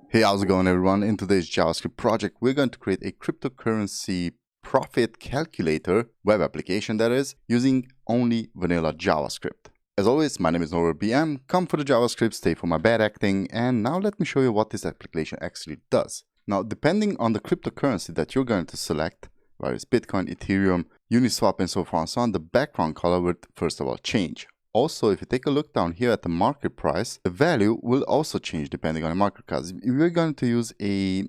Hey, how's it going everyone? In today's JavaScript project, we're going to create a cryptocurrency profit calculator, web application that is, using only vanilla JavaScript. As always, my name is Norbert BM, come for the JavaScript, stay for my bad acting, and now let me show you what this application actually does. Now, depending on the cryptocurrency that you're going to select, whether it's Bitcoin, Ethereum, Uniswap, and so far and so on, the background color would first of all change. Also, if you take a look down here at the market price, the value will also change depending on the market price. If we're going to use a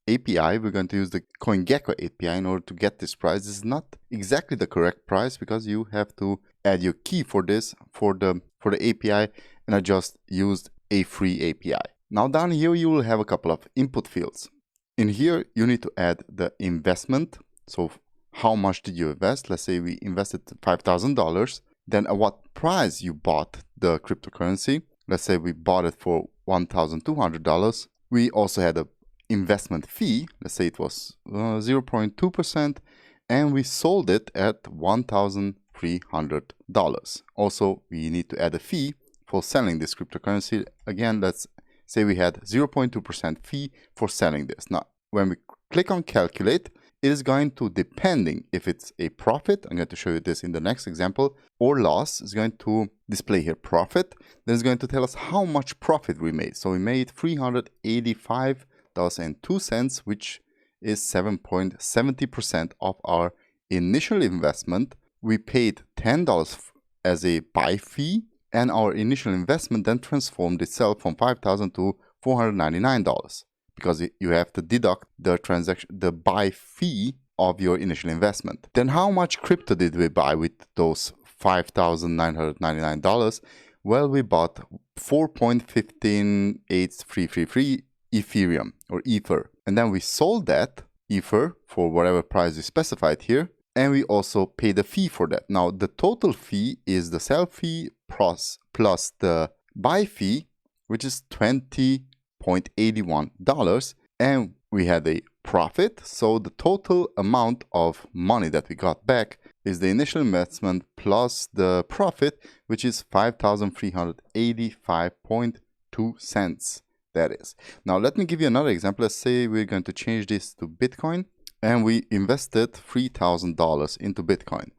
API, we're going to use the CoinGecko API in order to get this price. This is not exactly the correct price because you have to add your key for this for the API, and I just used a free API. Now down here you will have a couple of input fields. In here you need to add the investment. So how much did you invest? Let's say we invested $5,000. Then at what price you bought the cryptocurrency. Let's say we bought it for $1,200. We also had an investment fee. Let's say it was 0.2%, and we sold it at $1,300. Also, we need to add a fee for selling this cryptocurrency. Again, let's say we had 0.2% fee for selling this. Now, when we click on calculate, it is going to, depending if it's a profit, I'm going to show you this in the next example, or loss, is going to display here profit. Then it's going to tell us how much profit we made. So we made $385.02, which is 7.70% of our initial investment. We paid $10 as a buy fee, and our initial investment then transformed itself from $5,000 to $499. Because you have to deduct the buy fee of your initial investment. Then how much crypto did we buy with those $5,999? Well, we bought 4.15833 Ethereum or Ether. And then we sold that Ether for whatever price we specified here. And we also paid a fee for that. Now, the total fee is the sell fee plus the buy fee, which is $20.81, and we had a profit. So the total amount of money that we got back is the initial investment plus the profit, which is $5,385.02. That is. Now let me give you another example. Let's say we're going to change this to Bitcoin, and we invested $3,000 into Bitcoin.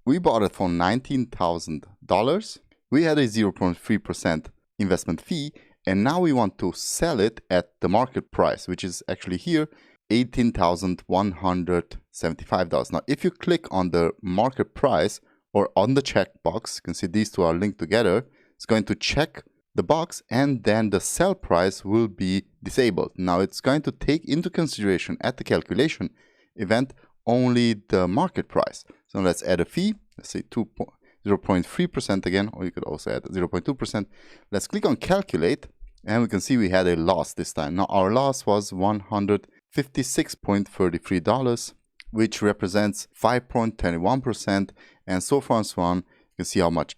We bought it for $19,000. We had a 0.3% investment fee, and now we want to sell it at the market price, which is actually here, $18,175. Now, if you click on the market price or on the checkbox, you can see these two are linked together. It's going to check the box, and then the sell price will be disabled. Now, it's going to take into consideration at the calculation event only the market price. So let's add a fee. Let's say 0.3% again, or you could also add 0.2%. Let's click on calculate. And we can see we had a loss this time. Now our loss was $156.33, which represents 5.21%, and so far and so on. You can see how much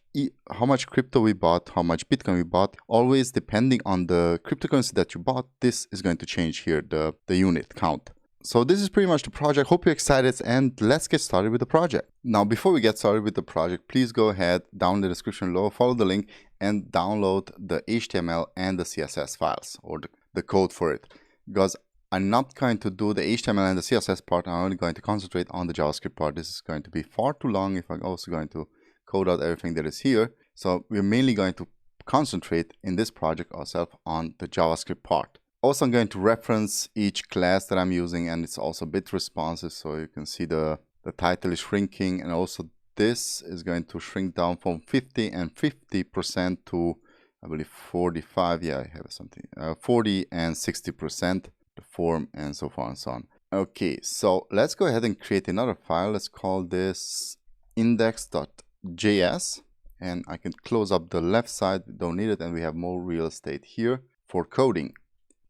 crypto we bought, how much Bitcoin we bought. Always depending on the cryptocurrency that you bought, this is going to change here, the unit count. So this is pretty much the project. Hope you're excited, and let's get started with the project. Now, before we get started with the project, please go ahead, down in the description below, follow the link, and download the HTML and the CSS files, or the code for it. Because I'm not going to do the HTML and the CSS part, I'm only going to concentrate on the JavaScript part. This is going to be far too long if I'm also going to code out everything that is here. So we're mainly going to concentrate in this project ourselves on the JavaScript part. Also, I'm going to reference each class that I'm using, and it's also a bit responsive, so you can see the title is shrinking, and also this is going to shrink down from 50 and 50% to, I believe, 45. Yeah, I have something. 40 and 60%, the form, and so far and so on. Okay, so let's go ahead and create another file. Let's call this index.js, and I can close up the left side. We don't need it, and we have more real estate here for coding.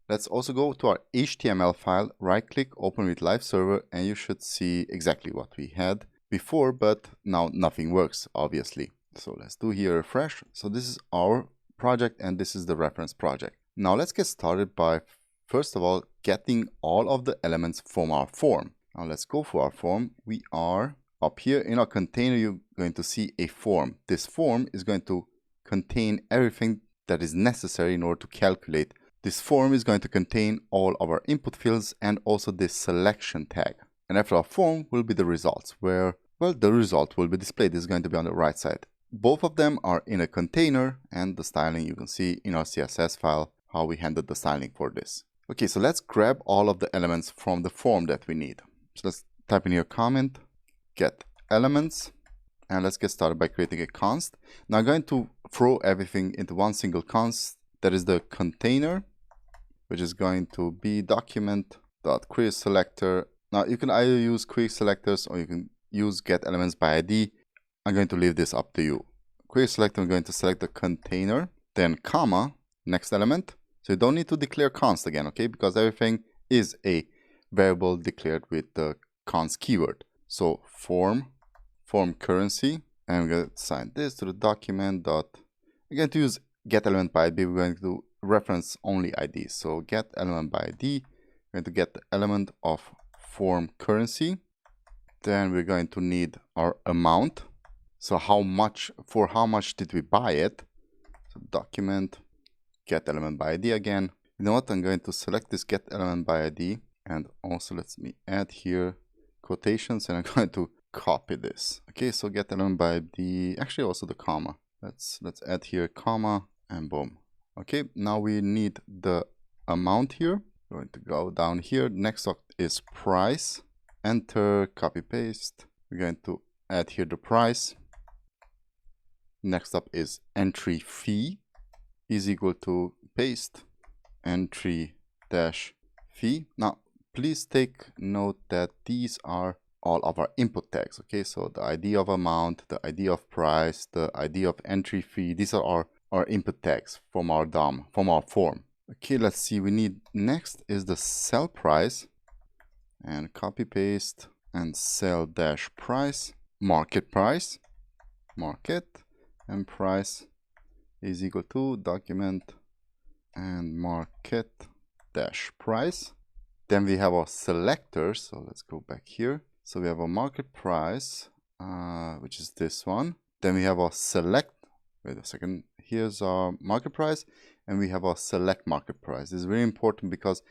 Let's also go to our HTML file, right-click, open with live server, and you should see exactly what we had before, but now nothing works, obviously. So let's do here refresh. So this is our project, and this is the reference project. Now let's get started by, first of all, getting all of the elements from our form. Now let's go for our form. We are up here in our container. You're going to see a form. This form is going to contain everything that is necessary in order to calculate. This form is going to contain all of our input fields and also this selection tag. And after our form will be the results, where, well, the result will be displayed. This is going to be on the right side. Both of them are in a container, and the styling you can see in our CSS file how we handled the styling for this. Okay, so let's grab all of the elements from the form that we need. So let's type in here comment, get elements, and let's get started by creating a const. Now I'm going to throw everything into one single const, that is the container, which is going to be document.querySelector. Now you can either use query selectors or you can use get elements by ID. I'm going to leave this up to you. Query selector, I'm going to select the container, then comma, next element. So you don't need to declare const again, okay? Because everything is a variable declared with the const keyword. So form currency, and we're going to assign this to the document dot. We're going to use get element by ID. We're going to reference only ID. So get element by ID. We're going to get the element of form currency. Then we're going to need our amount. So for how much did we buy it? So document get element by ID again. You know what? I'm going to select this get element by ID, and also let me add here quotations, and I'm going to copy this. Okay, so get element by ID, actually also the comma. Let's add here comma, and boom. Okay, now we need the amount here. We're going to go down here. Next up is price. Enter, copy paste. We're going to add here the price. Next up is entry fee is equal to paste entry dash fee. Now please take note that these are all of our input tags. Okay, so the ID of amount, the ID of price, the ID of entry fee, these are our input tags from our DOM, from our form. Okay, let's see, we need next is the sell price, and copy paste and sell dash price, market price, market, and price is equal to document and market dash price. Then we have our selectors, so let's go back here. So we have our market price, which is this one. Then we have our select, wait a second, here's our market price, and we have our select market price. This is very important because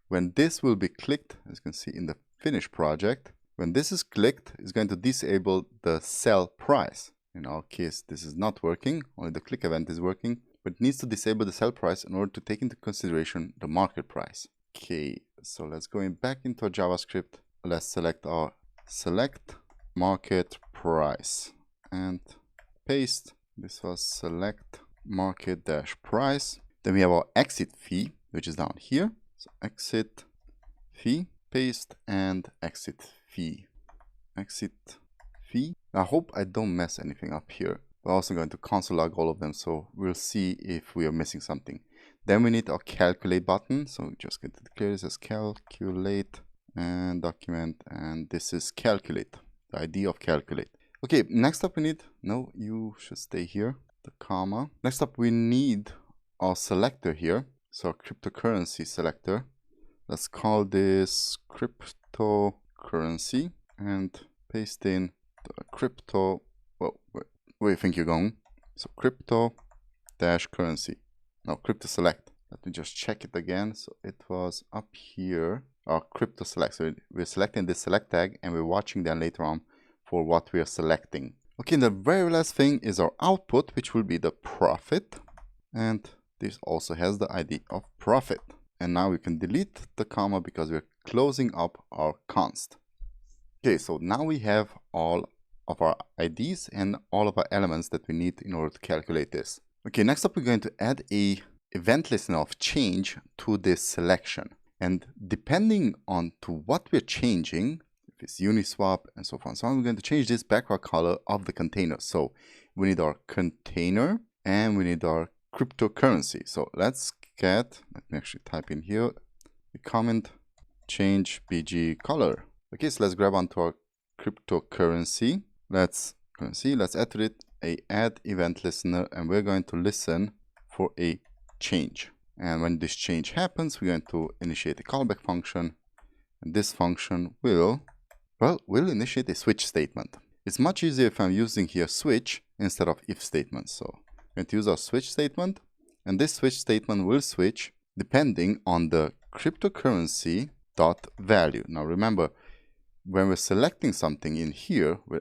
when this will be clicked, as you can see in the finished project, when this is clicked, it's going to disable the sell price. In our case, this is not working, only the click event is working, but it needs to disable the sell price in order to take into consideration the market price. Okay, so let's go back into our JavaScript. Let's select our select market price and paste. This was select market dash price. Then we have our exit fee, which is down here. So exit fee, paste, and exit fee. Exit fee. I hope I don't mess anything up here. We're also going to console log all of them, so we'll see if we are missing something. Then we need our calculate button. So we're just going to declare this as calculate and document, and this is calculate, the ID of calculate. Okay, next up we need, no, you should stay here, the comma. Next up we need our selector here. So our cryptocurrency selector. Let's call this cryptocurrency and paste in the crypto, well, where do you think you're going? So crypto dash currency. No, crypto select. Let me just check it again. So it was up here, our crypto select. So we're selecting this select tag and we're watching then later on for what we are selecting. Okay, and the very last thing is our output, which will be the profit. And this also has the ID of profit. And now we can delete the comma because we're closing up our const. Okay, so now we have all of our IDs and all of our elements that we need in order to calculate this. Okay, next up we're going to add a event listener of change to this selection. And depending on to what we're changing, if it's Uniswap and so forth and so on, we're going to change this background color of the container. So we need our container and we need our cryptocurrency. So let's get, let me actually type in here, a comment, change BG color. Okay, so let's grab onto our cryptocurrency. Let's add it a add event listener, and we're going to listen for a change. And when this change happens, we're going to initiate a callback function, and this function will initiate a switch statement. It's much easier if I'm using here switch instead of if statements. So I'm going to use our switch statement. And this switch statement will switch depending on the cryptocurrency dot value. Now remember, when we're selecting something in here, we're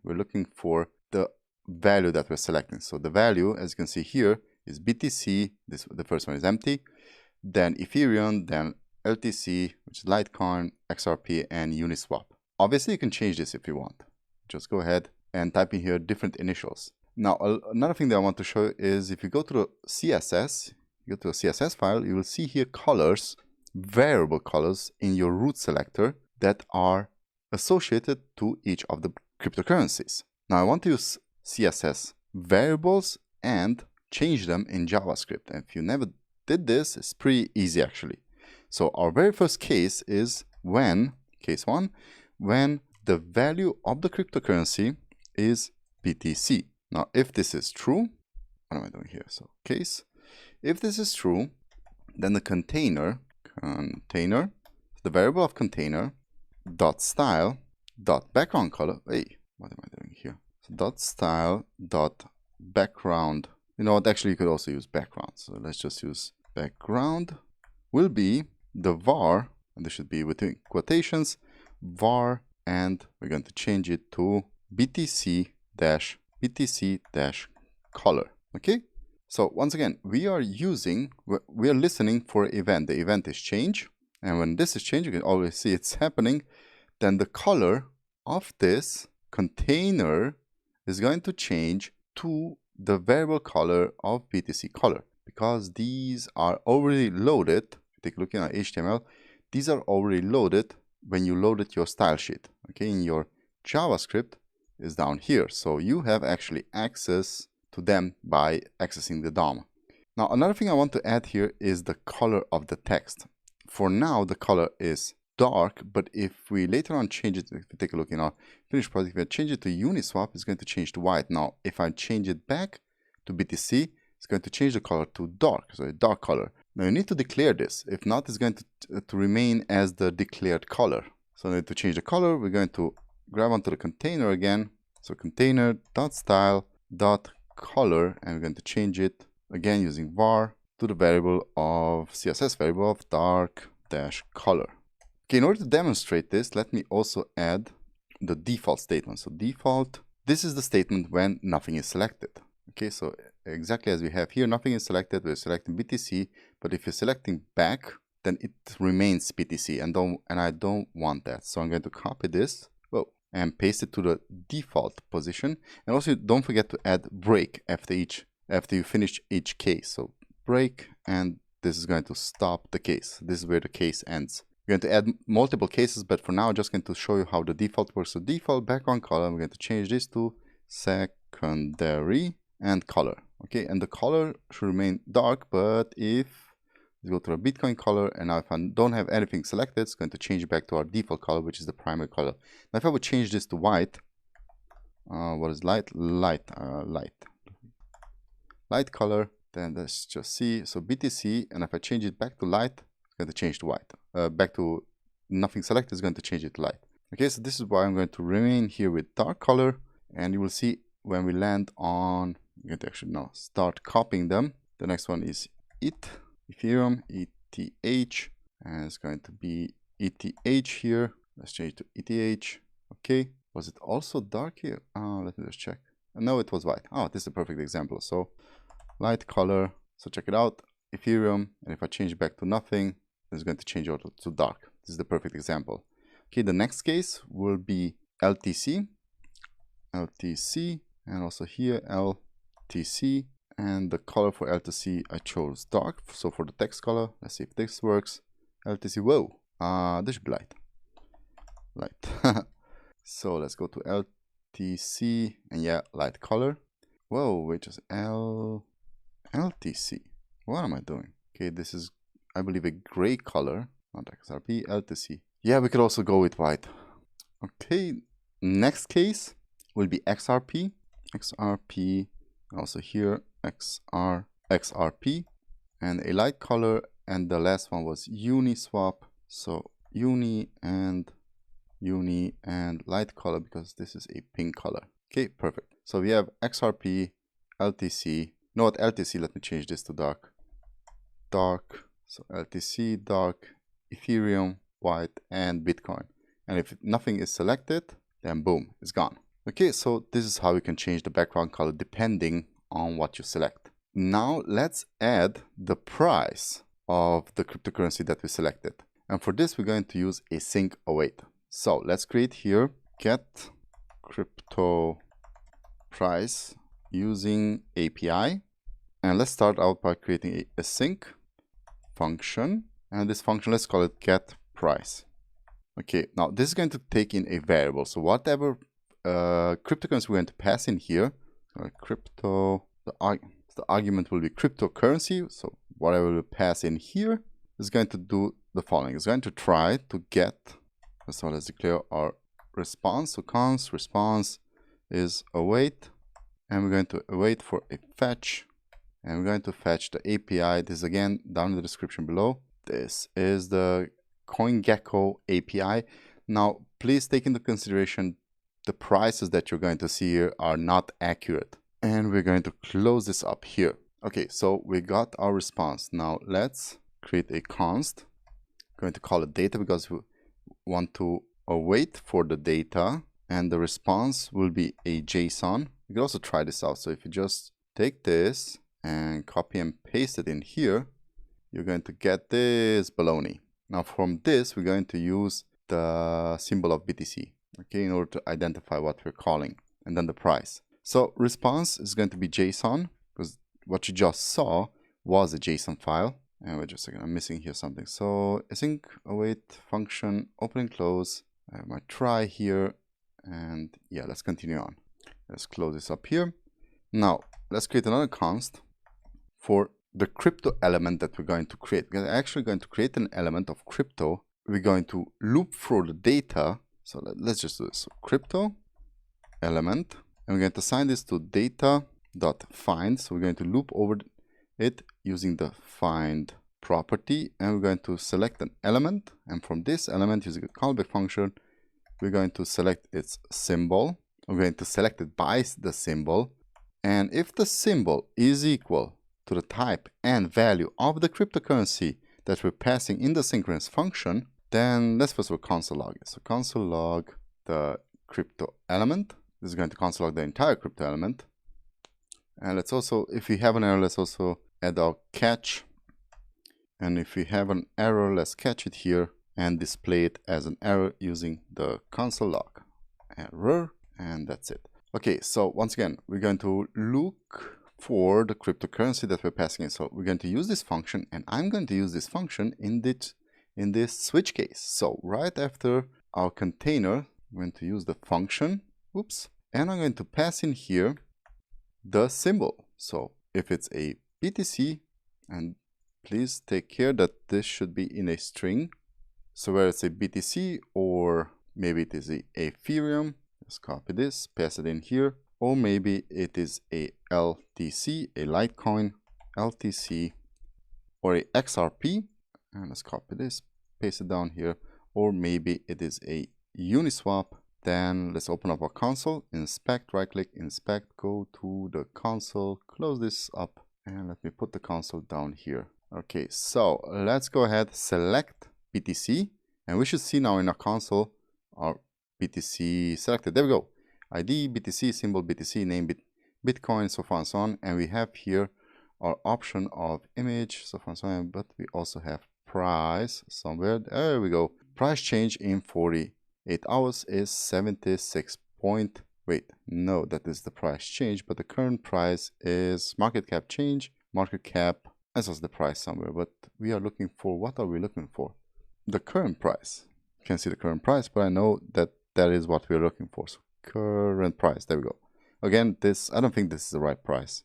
looking for the value that we're selecting. So the value, as you can see here, is BTC. The first one is empty. Then Ethereum, then LTC, which is Litecoin, XRP, and Uniswap. Obviously, you can change this if you want. Just go ahead and type in here different initials. Now, another thing that I want to show is if you go to the CSS, you go to a CSS file, you will see here colors, variable colors in your root selector that are associated to each of the cryptocurrencies. Now, I want to use CSS variables and change them in JavaScript. And if you never did this, it's pretty easy actually. So our very first case is case 1, when the value of the cryptocurrency is BTC. Now, if this is true, what am I doing here? So case, if this is true, then the container, the variable of container dot style dot background color. Hey, what am I doing here? So dot style dot background. You know what? Actually, you could also use background. So let's just use background. Will be the var, and this should be within quotations, var, and we're going to change it to BTC dash color. Okay. So once again, we are listening for an event. The event is change. And when this is changed, you can always see it's happening. Then the color of this container is going to change to the variable color of BTC color. Because these are already loaded, if you take a look at HTML, these are already loaded when you loaded your style sheet. Okay, in your JavaScript is down here. So you have actually access to them by accessing the DOM. Now, another thing I want to add here is the color of the text. For now, the color is dark, but if we later on change it, if we take a look in our finished project, if I change it to Uniswap, it's going to change to white. Now, if I change it back to BTC, it's going to change the color to dark, so a dark color. Now, you need to declare this. If not, it's going to remain as the declared color. So, in order to change the color, we're going to grab onto the container again. So, container.style.color, and we're going to change it again using var to the variable of CSS variable of dark-color. Okay, in order to demonstrate this, let me also add the default statement. So default, this is the statement when nothing is selected. Okay, so exactly as we have here, nothing is selected, we're selecting BTC, but if you're selecting back, then it remains BTC, and I don't want that. So I'm going to copy this, and paste it to the default position. And also don't forget to add break after you finish each case. So break, and this is going to stop the case. This is where the case ends. We're going to add multiple cases, but for now I'm just going to show you how the default works. So default background color, we're going to change this to secondary and color. Okay, and the color should remain dark, but if we go to a Bitcoin color, and now if I don't have anything selected, it's going to change back to our default color, which is the primary color. Now if I would change this to white, what is light color, then let's just see. So BTC, and if I change it back to light, it's going to change to white. Back to nothing selected is going to change it to light. Okay, so this is why I'm going to remain here with dark color, and you will see when we land on, I'm going to actually now start copying them. The next one is Ethereum, ETH, and it's going to be ETH here. Let's change to ETH. Okay, was it also dark here? Let me just check. No, it was white. Oh, this is a perfect example. So light color, so check it out, Ethereum, and if I change it back to nothing, it's going to change auto to dark. This is the perfect example. Okay, the next case will be LTC, and also here LTC, and the color for LTC I chose dark. So for the text color, let's see if this works. LTC, whoa, this should be light. So let's go to LTC, and yeah, light color. Whoa, wait, just LTC. What am I doing? Okay, this is, I believe, a gray color, not XRP, LTC. Yeah, we could also go with white. Okay, next case will be XRP, also here XRP, and a light color, and the last one was Uniswap. So uni and light color, because this is a pink color. Okay, perfect. So we have XRP, LTC, know what, LTC, let me change this to dark. Dark, so LTC, dark, Ethereum, white, and Bitcoin. And if nothing is selected, then boom, it's gone. Okay, so this is how you can change the background color depending on what you select. Now let's add the price of the cryptocurrency that we selected. And for this, we're going to use async await. So let's create here get crypto price using API. And let's start out by creating a async function. And this function, let's call it get price. Okay, now this is going to take in a variable. So whatever cryptocurrency we're going to pass in here, the argument will be cryptocurrency. So whatever we pass in here is going to do the following. It's going to try to get, so let's declare our response. So const response is await, and we're going to await for a fetch, and we're going to fetch the API. This is again down in the description below. This is the CoinGecko API. Now, please take into consideration the prices that you're going to see here are not accurate. And we're going to close this up here. Okay, so we got our response. Now let's create a const. I'm going to call it data because we want to await for the data, and the response will be a JSON. You can also try this out. So if you just take this and copy and paste it in here, you're going to get this baloney. Now from this, we're going to use the symbol of BTC, okay, in order to identify what we're calling, and then the price. So response is going to be JSON, because what you just saw was a JSON file. And wait just a second, I'm missing here something. So async await function, open and close. I have my try here, and yeah, let's continue on. Let's close this up here. Now let's create another const for the crypto element that we're going to create. We're actually going to create an element of crypto. We're going to loop through the data. So let's just do this. So crypto element, and we're going to assign this to data.find. So we're going to loop over it using the find property, and we're going to select an element, and from this element, using a callback function, we're going to select its symbol. We're going to select it by the symbol, and if the symbol is equal to the type and value of the cryptocurrency that we're passing in the synchronous function, then let's first of all console log it. So console log the crypto element. This is going to console log the entire crypto element. And let's also, if we have an error, let's also add our catch. And if we have an error, let's catch it here and display it as an error using the console log error. And that's it. Okay, so once again, we're going to look for the cryptocurrency that we're passing in. So we're going to use this function, and I'm going to use this function in this switch case. So right after our container, I'm going to use the function, and I'm going to pass in here the symbol. So if it's a BTC, and please take care that this should be in a string. So where it's a BTC, or maybe it is a Ethereum, let's copy this, pass it in here, or maybe it is a LTC, a Litecoin, LTC, or a XRP, and let's copy this, paste it down here, or maybe it is a Uniswap. Then let's open up our console, inspect, right click, inspect, go to the console, close this up, and let me put the console down here. Okay, so let's go ahead, select BTC, and we should see now in our console our BTC selected. There we go. ID, BTC, symbol, BTC, name, Bitcoin, so far and so on. And we have here our option of image, so far and so on, but we also have price somewhere. There we go. Price change in 48 hours is 76 point. Wait, no, that is the price change, but the current price is market cap change, market cap, as was the price somewhere, but we are looking for, what are we looking for? The current price. You can see the current price, but I know that that is what we're looking for. So current price, there we go. Again, this, I don't think this is the right price,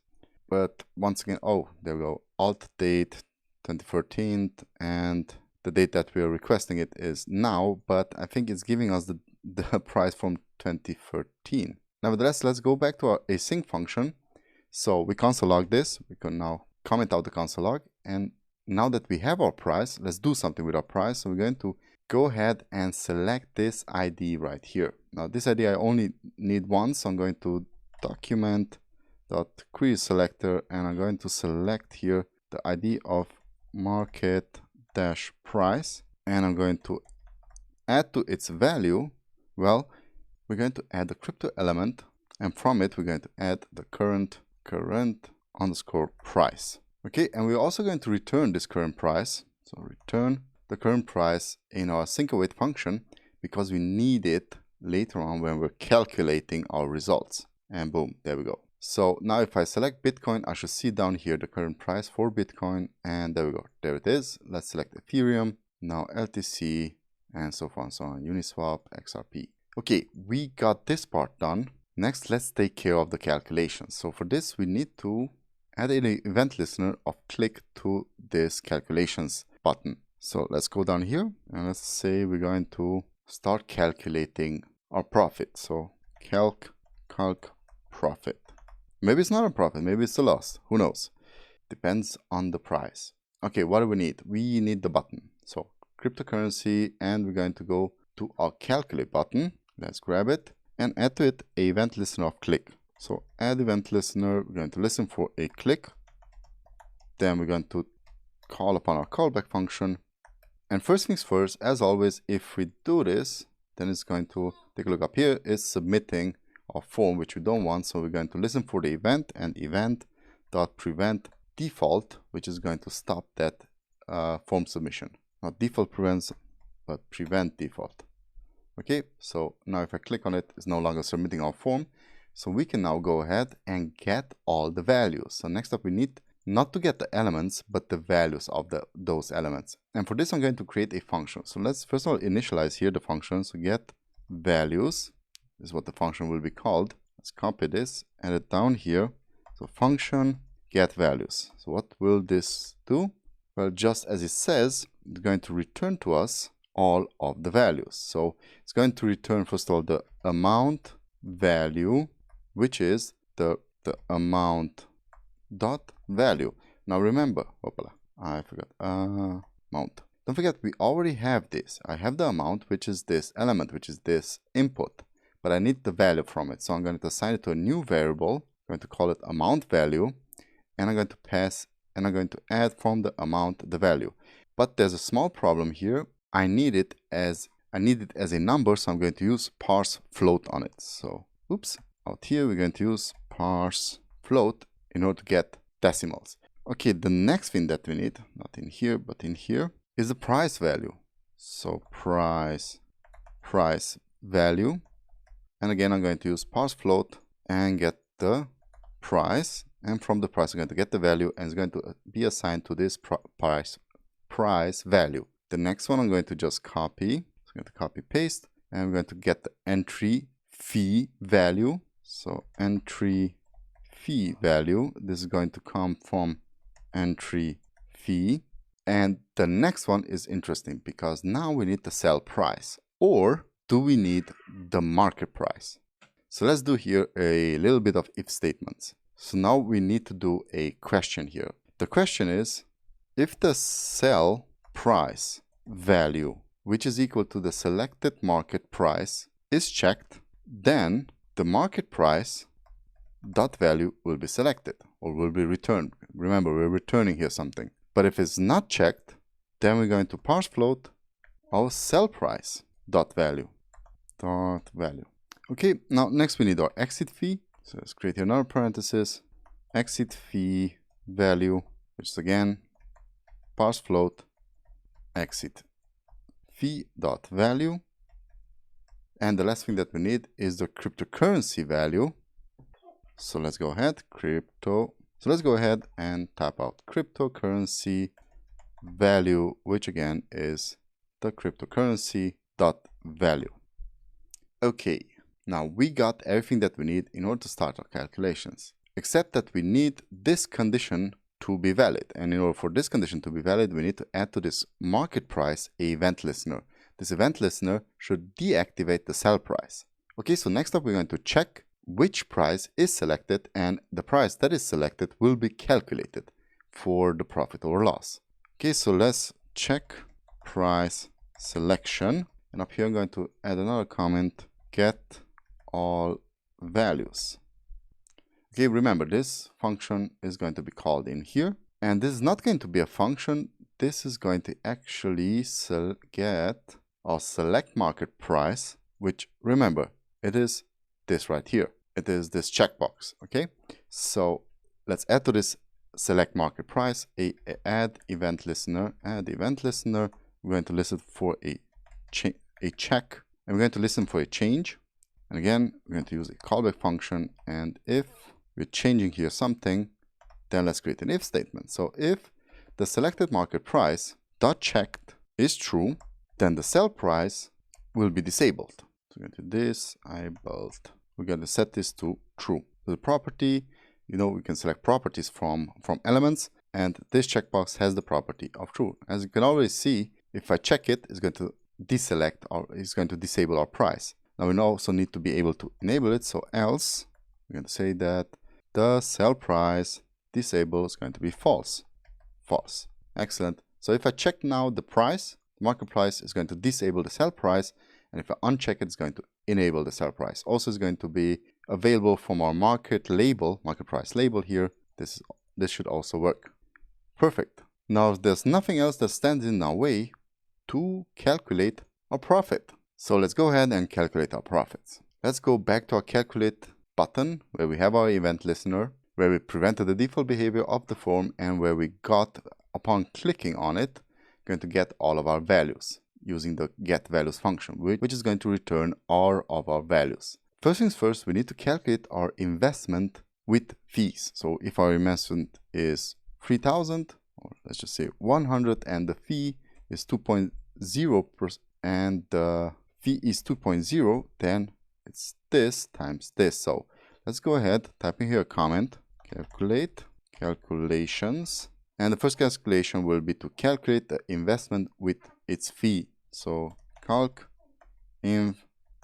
but once again, oh, there we go. Alt date 2013, and the date that we are requesting it is now, but I think it's giving us the price from 2013. Nevertheless, let's go back to our async function. So we console log this. We can now comment out the console log, and now that we have our price, let's do something with our price. So we're going to go ahead and select this ID right here. Now this ID I only need once, so I'm going to document dot query selector, and I'm going to select here the ID of market dash price, and I'm going to add to its value. Well, we're going to add the crypto element, and from it we're going to add the current underscore price. Okay, and we're also going to return this current price. So return the current price in our async await function, because we need it later on when we're calculating our results. And boom, there we go. So now if I select Bitcoin, I should see down here the current price for Bitcoin, and there we go. There it is. Let's select Ethereum, now LTC, and so forth and so on, Uniswap, XRP. Okay, we got this part done. Next, let's take care of the calculations. So for this, we need to add an event listener of click to this calculations button. So let's go down here and let's say we're going to start calculating our profit. So calc profit. Maybe it's not a profit, maybe it's a loss, who knows? Depends on the price. Okay, what do we need? We need the button. So cryptocurrency, and we're going to go to our calculate button. Let's grab it and add to it a event listener of click. So add event listener, we're going to listen for a click. Then we're going to call upon our callback function. And first things first, as always, if we do this, then it's going to take a look up here, is submitting our form, which we don't want. So we're going to listen for the event, and event.prevent default, which is going to stop that form submission. Not default prevents, but prevent default. Okay, so now if I click on it, it's no longer submitting our form. So we can now go ahead and get all the values. So next up, we need not to get the elements, but the values of those elements. And for this, I'm going to create a function. So let's first of all initialize here the function. So get values is what the function will be called. Let's copy this, add it down here. So function get values. So what will this do? Well, just as it says, it's going to return to us all of the values. So it's going to return first of all the amount value, which is the amount dot value. Now remember, I forgot amount. Don't forget, we already have this. I have the amount, which is this element, which is this input, but I need the value from it. So I'm going to assign it to a new variable. I'm going to call it amount value, and I'm going to pass, and I'm going to add from the amount the value. But there's a small problem here. I need it as a number, so I'm going to use parse float on it. So oops, out here we're going to use parse float in order to get decimals. Okay, the next thing that we need, not in here but in here, is the price value. So price value, and again I'm going to use parse float and get the price, and from the price I'm going to get the value, and it's going to be assigned to this price value. The next one I'm going to just copy. So I'm going to copy paste, and I'm going to get the entry fee value. So entry fee value, this is going to come from entry fee. And the next one is interesting because now we need the sell price, or do we need the market price? So let's do here a little bit of if statements. So now we need to do a question here. The question is, if the sell price value, which is equal to the selected market price, is checked, then the market price dot value will be selected or will be returned. Remember, we're returning here something. But if it's not checked, then we're going to parse float our sell price dot value. Okay, now next we need our exit fee. So let's create another parenthesis, exit fee value, which is again parse float exit fee dot value. And the last thing that we need is the cryptocurrency value. So let's go ahead, So let's go ahead and type out cryptocurrency value, which again is the cryptocurrency dot value. Okay, now we got everything that we need in order to start our calculations, except that we need this condition to be valid. And in order for this condition to be valid, we need to add to this market price a event listener. This event listener should deactivate the sell price. Okay, so next up we're going to check which price is selected, and the price that is selected will be calculated for the profit or loss. Okay, so let's check price selection, and up here I'm going to add another comment, get all values. Okay, remember this function is going to be called in here, and this is not going to be a function. This is going to actually get or select market price, which remember, it is this right here. It is this checkbox, okay? So let's add to this select market price add event listener. We're going to listen for a check, and we're going to listen for a change. And again, we're going to use a callback function, and if we're changing here something, then let's create an if statement. So if the selected market price dot checked is true, then the sell price will be disabled. So we're going to disabled. We're going to set this to true. The property, we can select properties from elements, and this checkbox has the property of true. As you can already see, if I check it, it's going to deselect or it's going to disable our price. Now we also need to be able to enable it. So else, we're going to say that the sell price disable is going to be false. False. Excellent. So if I check now the price, the market price is going to disable the sell price, and if I uncheck it, it's going to enable the sell price. Also, is going to be available from our market price label here. This should also work. Perfect. Now there's nothing else that stands in our way to calculate our profit. So let's go ahead and calculate our profits. Let's go back to our calculate button where we have our event listener, where we prevented the default behavior of the form, and where we got, upon clicking on it, going to get all of our values using the getValues function, which is going to return all of our values. First things first, we need to calculate our investment with fees. So if our investment is 3,000, or let's just say 100, and the fee is 2.0%, and the fee is 2.0, then it's this times this. So let's go ahead, type in here a comment, calculate, calculations, and the first calculation will be to calculate the investment with its fee. So calc inv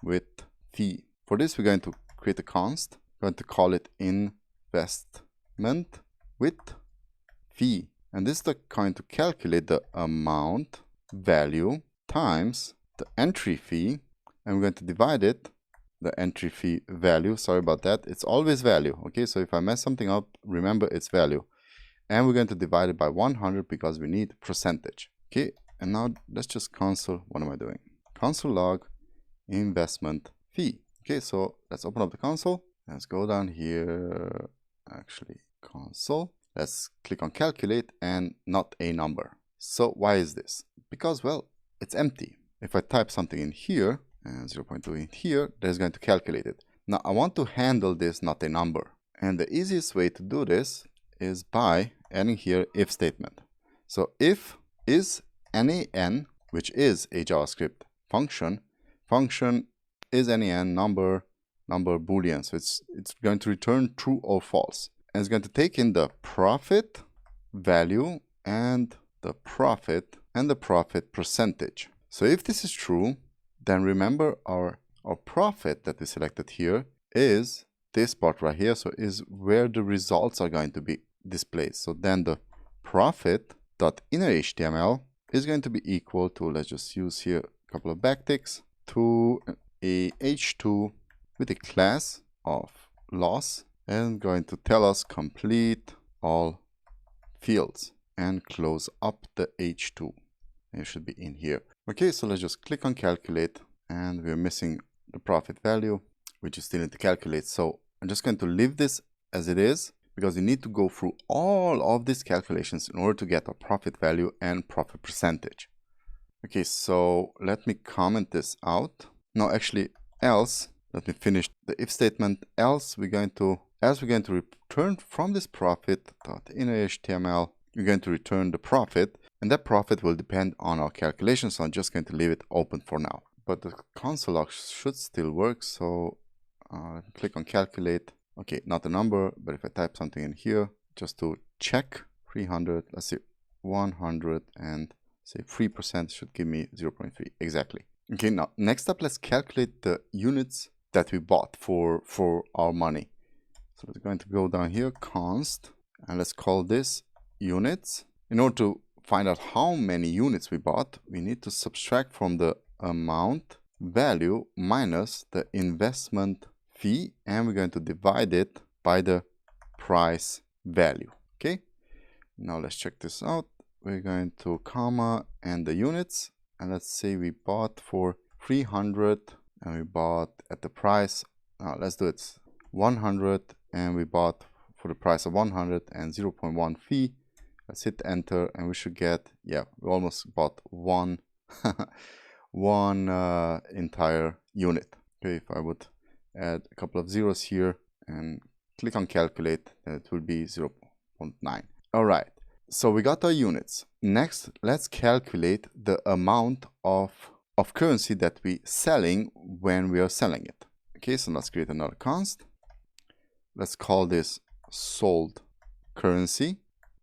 with fee. For this, we're going to create a const. We're going to call it investment with fee. And this is going to calculate the amount value times the entry fee. And we're going to divide it, the entry fee value. Sorry about that. It's always value. Okay, so if I mess something up, remember it's value. And we're going to divide it by 100 because we need percentage. Okay, and now let's just console. What am I doing? Console log investment fee. Okay, so let's open up the console. Let's go down here, actually console. Let's click on calculate and not a number. So why is this? Because, well, it's empty. If I type something in here and 0.2 in here, there's going to calculate it. Now I want to handle this not a number. And the easiest way to do this is by adding here if statement. So if is nan, which is a JavaScript function is nan number boolean. So it's going to return true or false. And it's going to take in the profit value and the profit percentage. So if this is true, then remember our profit that we selected here is this part right here. So is where the results are going to be displayed. So then the profit.innerHTML is going to be equal to, let's just use here a couple of backticks, to a h2 with a class of loss, and going to tell us complete all fields and close up the h2. And it should be in here. Okay, so let's just click on calculate, and we're missing the profit value, which is still need to calculate. So I'm just going to leave this as it is, because we need to go through all of these calculations in order to get our profit value and profit percentage. Okay, so let me comment this out. Now actually, else, let me finish the if statement. Else we're going to return from this profit.innerHTML, we're going to return the profit, and that profit will depend on our calculation. So I'm just going to leave it open for now. But the console log should still work. So click on calculate. Okay, not a number, but if I type something in here, just to check 300, let's see, 100, and say 3% should give me 0.3 exactly. Okay, now next up, let's calculate the units that we bought for our money. So we're going to go down here, const, and let's call this units. In order to find out how many units we bought, we need to subtract from the amount value minus the investment fee, and we're going to divide it by the price value. Okay, now let's check this out. We're going to comma and the units, and let's say we bought for 300 and we bought at the price, let's do it 100, and we bought for the price of 100 and 0.1 fee. Let's hit enter and we should get, yeah, we almost bought one entire unit. Okay, if I would add a couple of zeros here and click on calculate, then it will be 0.9. All right, so we got our units. Next, let's calculate the amount of currency that we selling when we are selling it. Okay, so let's create another const. Let's call this sold currency.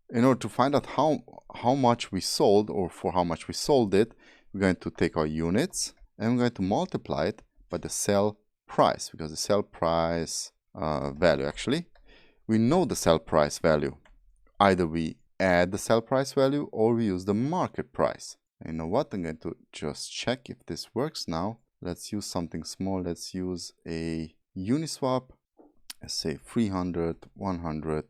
In order to find out how much we sold, or for how much we sold it, we're going to take our units and we're going to multiply it by the sell price, because the sell price value, actually, we know the sell price value. Either we add the sell price value or we use the market price. And you know what? I'm going to just check if this works now. Let's use something small. Let's use a Uniswap. Let's say 300, 100,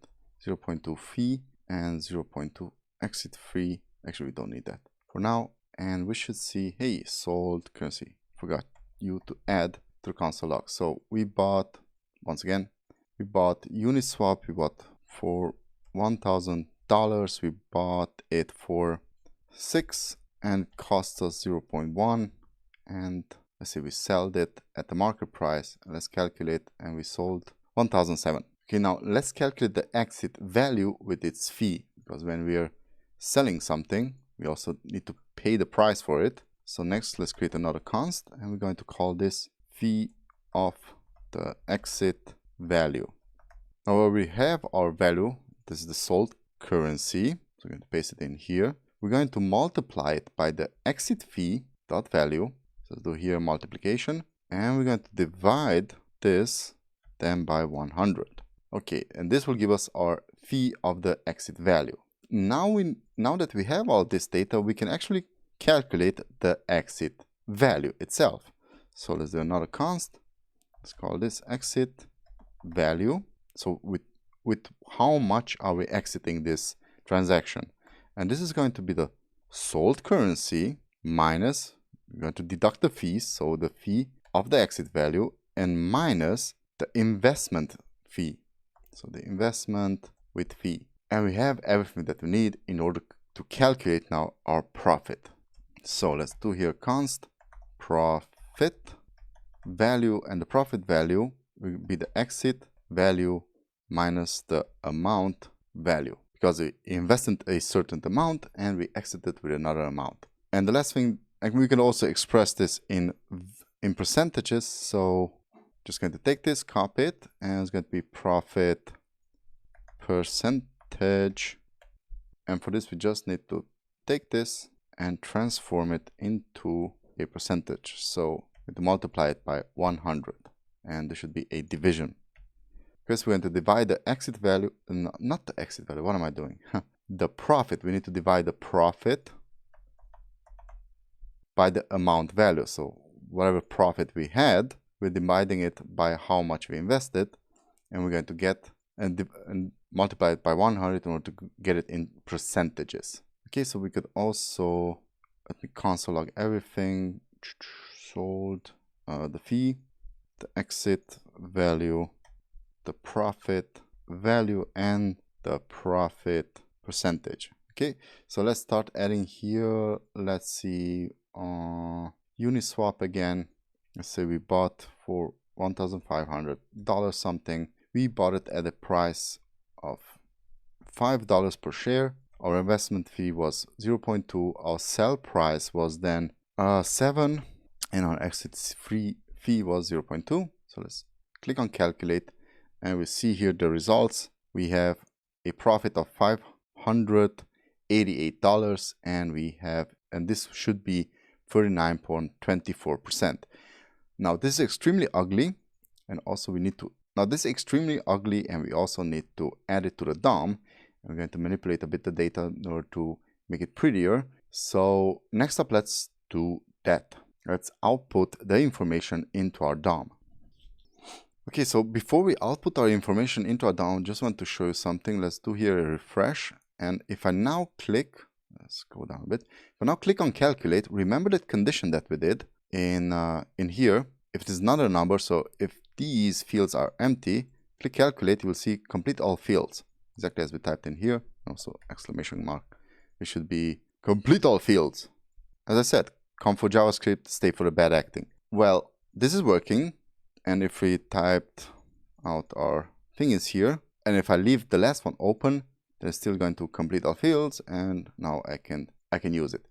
0.2 fee, and 0.2 exit free. Actually, we don't need that for now. And we should see, hey, sold currency. Forgot you to add to the console log. So we bought, once again, we bought Uniswap. We bought for $1,000. We bought it for 6 and cost us 0.1. And let's say we sold it at the market price. Let's calculate, and we sold 1,007. Okay, now let's calculate the exit value with its fee, because when we are selling something, we also need to pay the price for it. So next, let's create another const, and we're going to call this fee of the exit value. Now where we have our value, this is the sold currency. So we're going to paste it in here. We're going to multiply it by the exit fee dot value. So let's do here multiplication, and we're going to divide this then by 100. Okay, and this will give us our fee of the exit value. Now that we have all this data, we can actually calculate the exit value itself. So let's do another const. Let's call this exit value. So with how much are we exiting this transaction? And this is going to be the sold currency minus, we're going to deduct the fees, so the fee of the exit value, and minus the investment fee. So the investment with fee. And we have everything that we need in order to calculate now our profit. So let's do here const profit value, and the profit value will be the exit value minus the amount value, because we invested a certain amount and we exited with another amount. And the last thing, and we can also express this in percentages. So just going to take this, copy it, and it's going to be profit percentage. And for this, we just need to take this and transform it into a percentage. So we have to multiply it by 100, and there should be a division. Because we're going to divide the exit value, not the exit value, what am I doing? The profit, we need to divide the profit by the amount value. So whatever profit we had, we're dividing it by how much we invested, and we're going to get and multiply it by 100 in order to get it in percentages. Okay, so we could also, let me console log everything, sold, the fee, the exit value, the profit value, and the profit percentage. Okay, so let's start adding here. Let's see, Uniswap again. Let's say we bought for $1,500 something. We bought it at a price of $5 per share. Our investment fee was 0.2. Our sell price was then 7, and our exit fee was 0.2. So let's click on calculate, and we see here the results. We have a profit of $588, and this should be 39.24%. Now this is extremely ugly, and also we need to, now this is extremely ugly, and we also need to add it to the DOM. I'm going to manipulate a bit the data in order to make it prettier. So next up, let's do that. Let's output the information into our DOM. Okay, so before we output our information into our DOM, just want to show you something. Let's do here a refresh. And if I now click, let's go down a bit. If I now click on calculate, remember that condition that we did in here. If it is not a number, so if these fields are empty, click calculate, you will see complete all fields. Exactly as we typed in here. Also exclamation mark. It should be complete all fields. As I said, come for JavaScript, stay for the bad acting. Well, this is working. And if we typed out our thing is here, and if I leave the last one open, then it's still going to complete all fields, and now I can use it.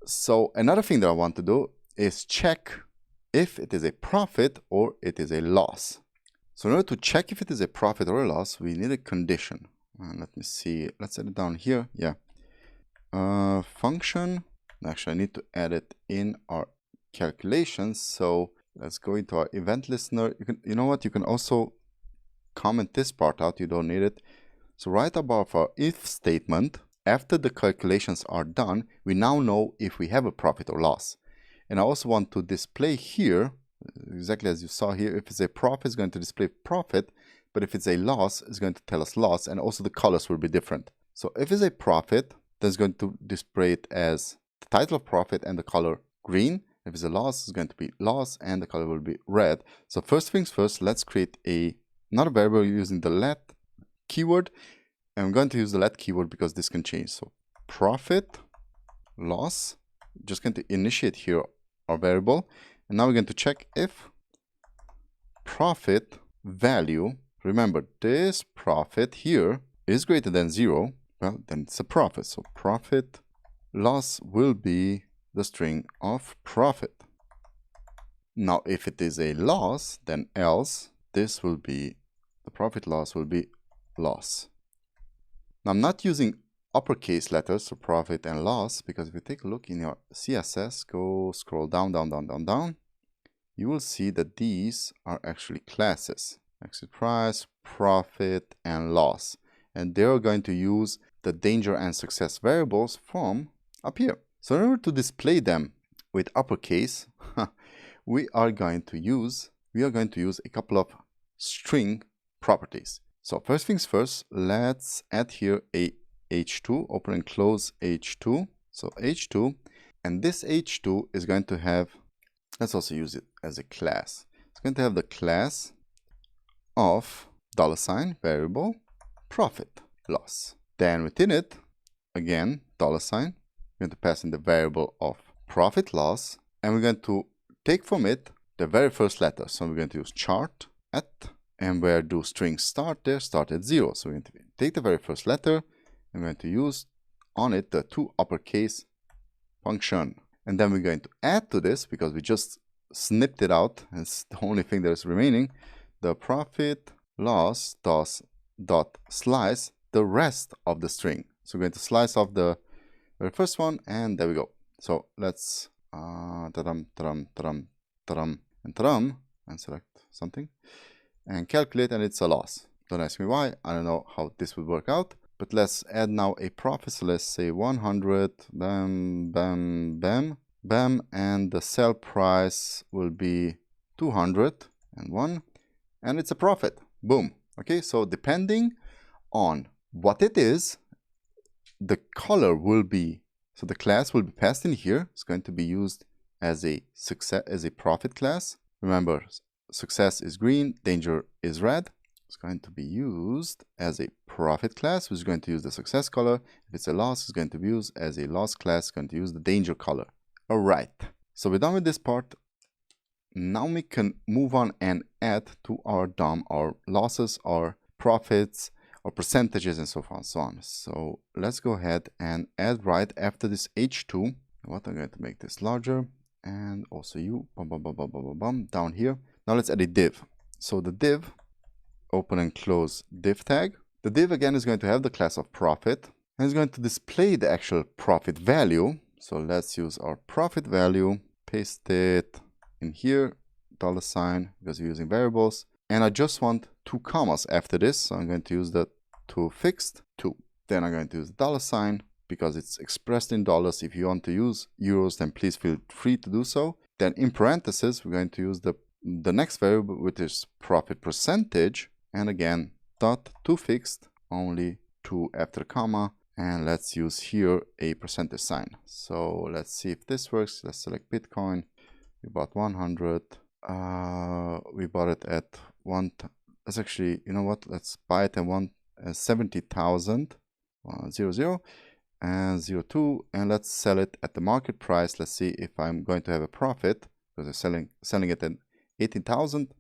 So another thing that I want to do is check if it is a profit or it is a loss. So in order to check if it is a profit or a loss, we need a condition. Let me see. Let's add it down here. Yeah. Function. Actually, I need to add it in our calculations. So let's go into our event listener. You know what? You can also comment this part out. You don't need it. So right above our if statement, after the calculations are done, we now know if we have a profit or loss. And I also want to display here, exactly as you saw here, if it's a profit, it's going to display profit, but if it's a loss, it's going to tell us loss, and also the colors will be different. So if it's a profit, then it's going to display it as the title of profit and the color green. If it's a loss, it's going to be loss, and the color will be red. So first things first, let's create another variable using the let keyword. And I'm going to use the let keyword because this can change. So profit, loss, just going to initiate here our variable. And now we're going to check if profit value, remember this profit here is greater than 0, well, then it's a profit. So profit loss will be the string of profit. Now, if it is a loss, then else this will be, the profit loss will be loss. Now, I'm not using uppercase letters for profit and loss, because if you take a look in your CSS, go scroll down, you will see that these are actually classes. Exit price, profit, and loss. And they're going to use the danger and success variables from up here. So in order to display them with uppercase, we are going to use a couple of string properties. So first things first, let's add here a h2, open and close h2. So h2, and this h2 is going to have, let's also use it as a class. It's going to have the class of $ variable profit loss. Then within it, again, $, we're going to pass in the variable of profit loss, and we're going to take from it the very first letter. So we're going to use chart at, and where do strings start? There start at 0. So we're going to take the very first letter, and we're going to use on it the to uppercase function. And then we're going to add to this, because we just snipped it out, and it's the only thing that is remaining, the profit loss dot slice the rest of the string. So we're going to slice off the very first one, and there we go. So let's and select something and calculate, and it's a loss. Don't ask me why. I don't know how this would work out, but let's add now a profit. So let's say 100, bam, bam, bam, bam, and the sell price will be 201, and it's a profit. Boom. Okay, so depending on what it is, the color will be, so the class will be passed in here. It's going to be used as a success, as a profit class. Remember, success is green, danger is red. It's going to be used as a profit class, which is going to use the success color. If it's a loss, it's going to be used as a loss class, going to use the danger color. All right, so we're done with this part. Now we can move on and add to our DOM our losses, our profits, our percentages, and so on, so on. So let's go ahead and add right after this h2. What, I'm going to make this larger, and also you, down here. Now let's add a div. So the div, open and close div tag. The div again is going to have the class of profit, and it's going to display the actual profit value. So let's use our profit value, paste it in here, $, because we're using variables. And I just want 2 commas after this, so I'm going to use the to fixed 2. Then I'm going to use the $, because it's expressed in dollars. If you want to use euros, then please feel free to do so. Then in parentheses, we're going to use the the next variable, which is profit percentage, and again dot to fixed, only to after comma, and let's use here a percentage sign. So let's see if this works. Let's select Bitcoin. We bought 100. We bought it at let's actually, you know what, let's buy it at 70,000 00 and 02, and let's sell it at the market price. Let's see if I'm going to have a profit, because I'm selling it at 18,000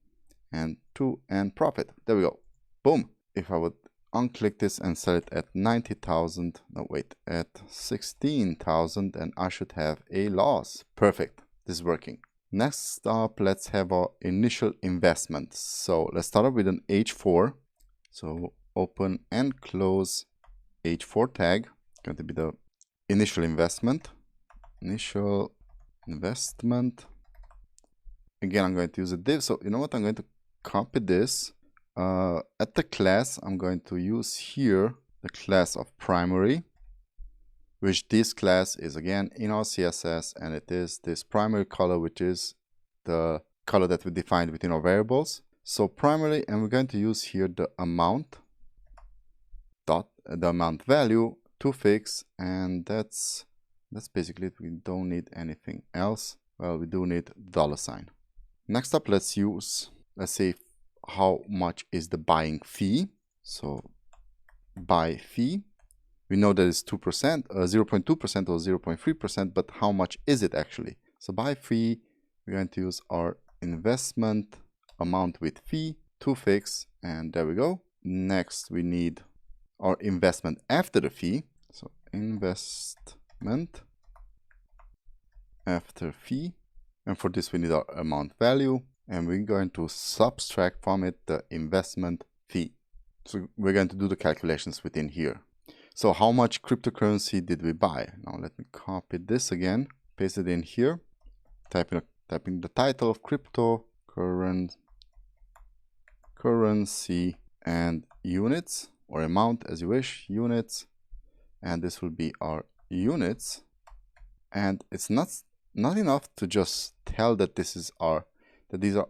and 2 and profit. There we go. Boom. If I would unclick this and sell it at 90,000, no wait, at 16,000, and I should have a loss. Perfect. This is working. Next up, let's have our initial investment. So let's start off with an H4. So open and close H4 tag. Going to be the initial investment. Initial investment. Again, I'm going to use a div. So you know what? I'm going to copy this. At the class, I'm going to use here the class of primary, which this class is again in our CSS, and it is this primary color, which is the color that we defined within our variables. So primary, and we're going to use here the amount dot the amount value to fix, and that's basically it. We don't need anything else. Well, we do need $sign. Next up, let's say how much is the buying fee. So buy fee, we know that it's 2%, 0.2% or 0.3%, but how much is it actually? So buy fee, we're going to use our investment amount with fee to fix, and there we go. Next, we need our investment after the fee. So investment after fee, and for this we need our amount value, and we're going to subtract from it the investment fee. So we're going to do the calculations within here. So how much cryptocurrency did we buy? Now let me copy this again, paste it in here, type in the title of cryptocurrency and units, or amount as you wish, units, and this will be our units. And it's not enough to just tell that these are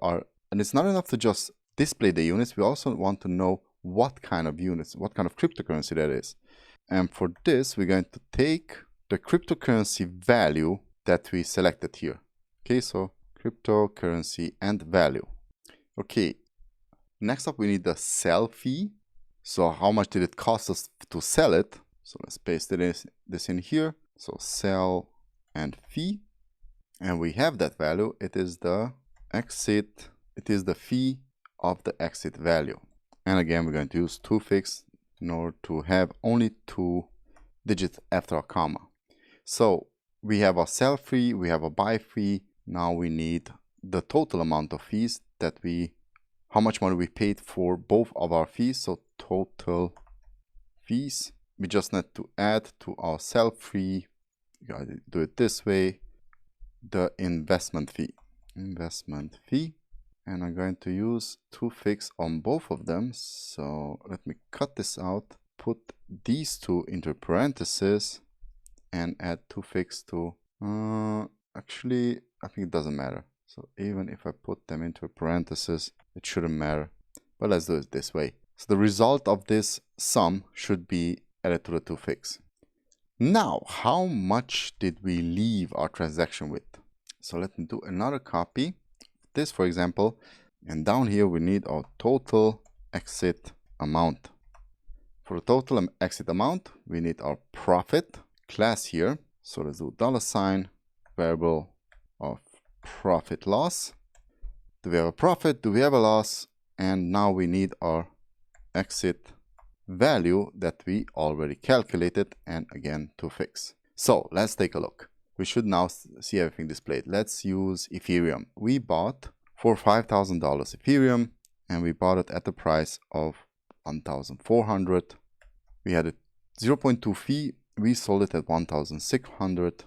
our, and it's not enough to just display the units. We also want to know what kind of units, what kind of cryptocurrency that is. And for this, we're going to take the cryptocurrency value that we selected here. Okay, so cryptocurrency and value. Okay, next up we need the sell fee. So how much did it cost us to sell it? So let's paste this in here. So sell and fee, and we have that value. It is the exit, it is the fee of the exit value. And again, we're going to use to fix in order to have only 2 digits after a comma. So we have a sell fee, we have a buy fee. Now we need the total amount of fees that how much money we paid for both of our fees. So total fees, we just need to add to our sell fee, you gotta do it this way, the investment fee, and I'm going to use to fix on both of them. So let me cut this out, put these two into parentheses, and add to fix to, actually, I think it doesn't matter. So even if I put them into parentheses, it shouldn't matter, but let's do it this way. So the result of this sum should be added to the to fix. Now, how much did we leave our transaction with? So let me do another copy. This, for example, and down here we need our total exit amount. For the total exit amount, we need our profit class here. So let's do $, variable of profit loss. Do we have a profit? Do we have a loss? And now we need our exit value that we already calculated, and again to fix. So let's take a look. We should now see everything displayed. Let's use Ethereum. We bought for $5,000 Ethereum, and we bought it at the price of 1,400. We had a 0.2 fee. We sold it at 1,600,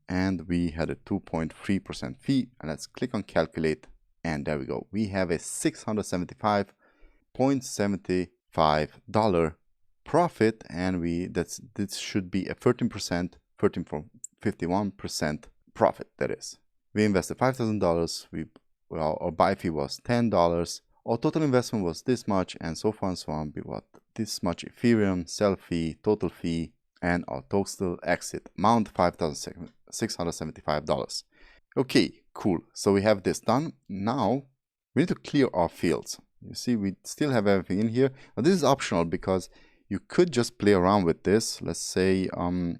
and we had a 2.3% fee. And let's click on calculate, and there we go. We have a $675.75 profit, and this should be a 13.51% profit. That is, we invested $5,000. We well, our buy fee was $10. Our total investment was this much, and so far and so on. We got this much Ethereum, sell fee, total fee, and our total exit amount $5,675. Okay, cool. So we have this done. Now we need to clear our fields. You see, we still have everything in here. Now this is optional because you could just play around with this. Let's say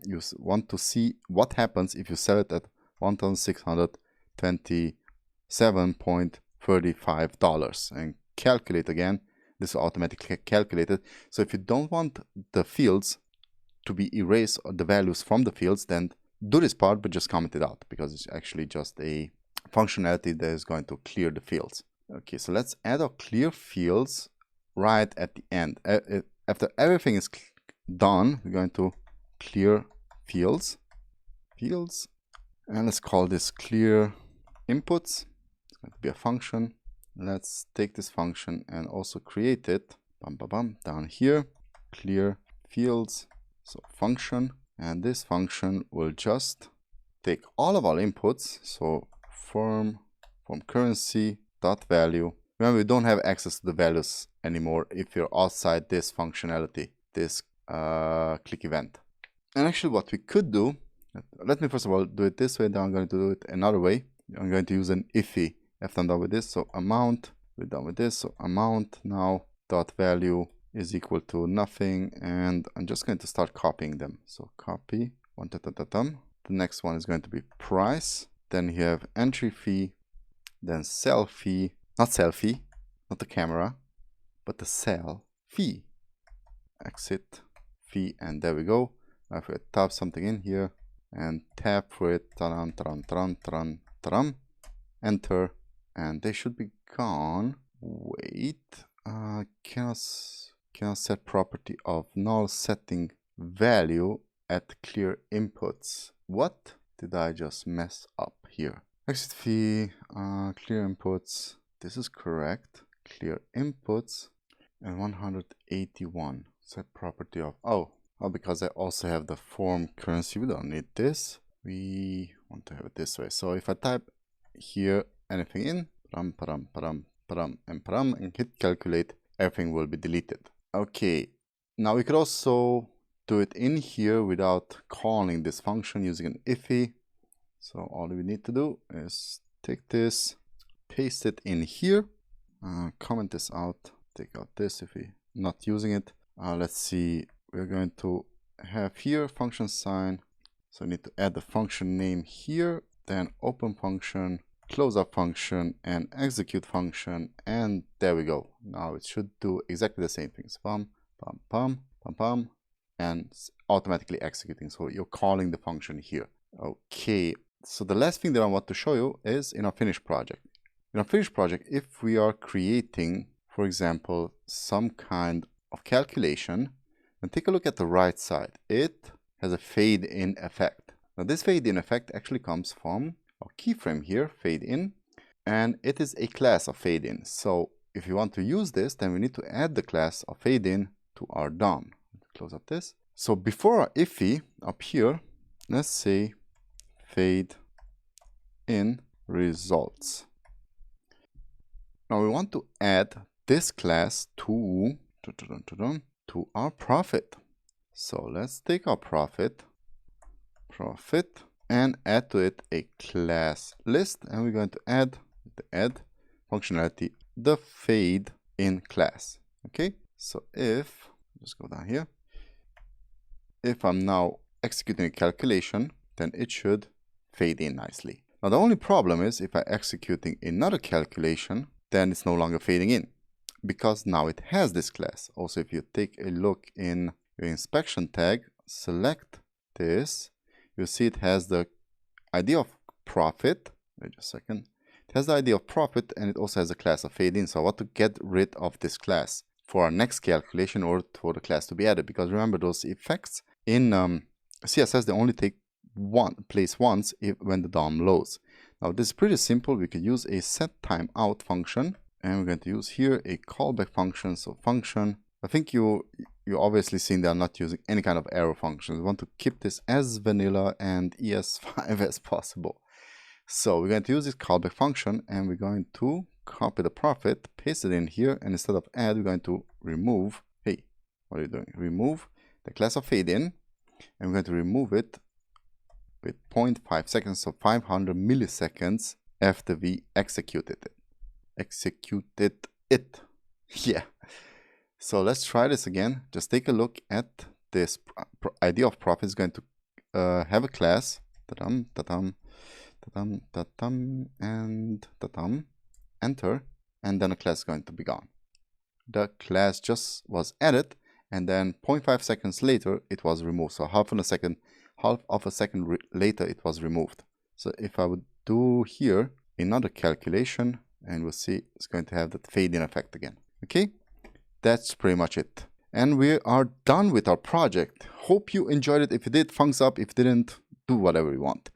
you want to see what happens if you sell it at $1,627.35 and calculate again. This is automatically calculated. So if you don't want the fields to be erased or the values from the fields, then do this part but just comment it out, because it's actually just a functionality that is going to clear the fields. Okay, so let's add our clear fields right at the end. After everything is done, we're going to clear fields, and let's call this clear inputs. It's going to be a function. Let's take this function and also create it down here, clear fields, so function, and this function will just take all of our inputs, so from currency dot value. Remember, we don't have access to the values anymore if you're outside this functionality, this click event. And actually what we could do, let me first of all do it this way, then I'm going to do it another way. I'm going to use an IIFE after I'm done with this. So amount, we're done with this, so amount now dot value is equal to nothing, and I'm just going to start copying them. So copy one, the next one is going to be price, then you have entry fee, then sell fee, not sell fee, not the camera, but the sell fee, exit fee, and there we go. Now if we type something in here and tap for it, enter, and they should be gone. Wait, can I set property of null setting value at clear inputs? What did I just mess up here? Exit fee, clear inputs, this is correct, clear inputs, and 181, set property of, oh, because I also have the form currency, we don't need this, we want to have it this way. So if I type here anything in, and hit calculate, everything will be deleted. Okay, now we could also do it in here without calling this function using an IIFE. So all we need to do is take this, paste it in here, comment this out, take out this if we're not using it. Let's see, we're going to have here function sign. So we need to add the function name here, then open function, close up function, and execute function, and there we go. Now it should do exactly the same things. And it's automatically executing. So you're calling the function here. Okay. So the last thing that I want to show you is in our finished project. In our finished project, if we are creating, for example, some kind of calculation, and take a look at the right side, it has a fade in effect. Now this fade in effect actually comes from our keyframe here, fade in, and it is a class of fade in. So if you want to use this, then we need to add the class of fade in to our DOM. Close up this. So before our IIFE up here, let's say fade in results. Now we want to add this class to our profit. So let's take our profit, and add to it a class list, and we're going to add the add functionality, the fade in class. Okay, so if, just go down here, if I'm now executing a calculation, then it should fade in nicely. Now the only problem is if I'm executing another calculation, then it's no longer fading in, because now it has this class. Also, if you take a look in your inspection tag, select this, you'll see it has the ID of profit. Wait just a second. It has the ID of profit, and it also has a class of fade in. So I want to get rid of this class for our next calculation, or for the class to be added, because remember, those effects in CSS, they only take place once when the DOM loads. Now this is pretty simple. We could use a set timeout function, and we're going to use here a callback function. So function, I think you're obviously seeing that I'm not using any kind of arrow functions. We want to keep this as vanilla and ES5 as possible. So we're going to use this callback function, and we're going to copy the profit, paste it in here, and instead of add, we're going to remove. Hey, what are you doing? Remove the class of fade in, and we're going to remove it with 0.5 seconds, so 500 milliseconds after we executed it. Yeah. So let's try this again. Just take a look at this ID of profit. Is going to have a class, and enter, and then a class is going to be gone. The class just was added, and then 0.5 seconds later it was removed. So half of a second later it was removed. So if I would do here another calculation, and we'll see it's going to have that fade in effect again. Okay, that's pretty much it. And we are done with our project. Hope you enjoyed it. If you did, thumbs up. If you didn't, do whatever you want.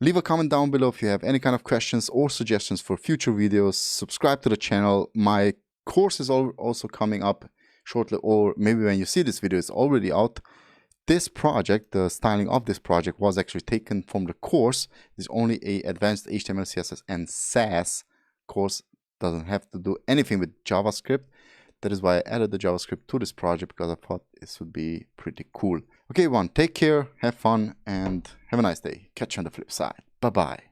Leave a comment down below if you have any kind of questions or suggestions for future videos. Subscribe to the channel. My course is also coming up shortly, or maybe when you see this video, it's already out. This project, the styling of this project, was actually taken from the course. It's only a advanced HTML, CSS, and SAS course. Doesn't have to do anything with JavaScript. That is why I added the JavaScript to this project, because I thought this would be pretty cool. Okay, everyone, take care, have fun, and have a nice day. Catch you on the flip side. Bye-bye.